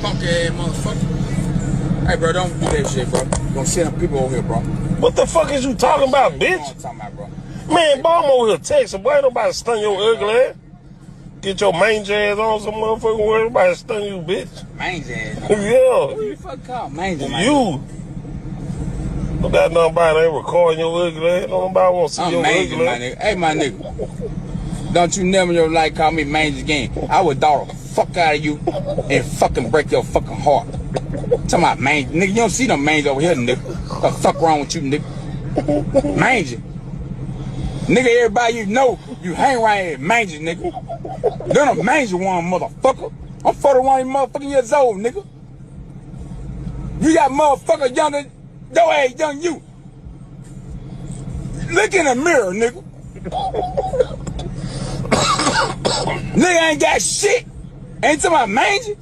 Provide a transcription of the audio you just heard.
Punk ass motherfucker. Hey, bro, don't do that shit, bro. Don't send them people over here, bro. What the fuck is you talking about, bitch? What I'm talking about, bro. Man, boy, I'm over here texting. Boy, ain't nobody stun your ugly ass. Get your mange ass on some motherfucking word. Nobody stun you, bitch. Mange ass. Yeah. Who you fuck call? Mange ass. You. Don't got nobody ain't recording your ugly ass. Nobody want to see your mange, ugly my ass. nigga. Hey, my nigga. Don't you never in your life call me mange again. I would dog the fuck out of you and fucking break your fucking heart. Talking about mange. Nigga, you don't see no mange over here, nigga. What the fuck wrong with you, nigga? Mange. Nigga, everybody you know, you hang around here, mange, nigga. They're a mange one, motherfucker. I'm 41 motherfucking years old, nigga. You got motherfuckers younger, your age, young you. Look in the mirror, nigga. Nigga ain't got shit. Ain't talking about mange.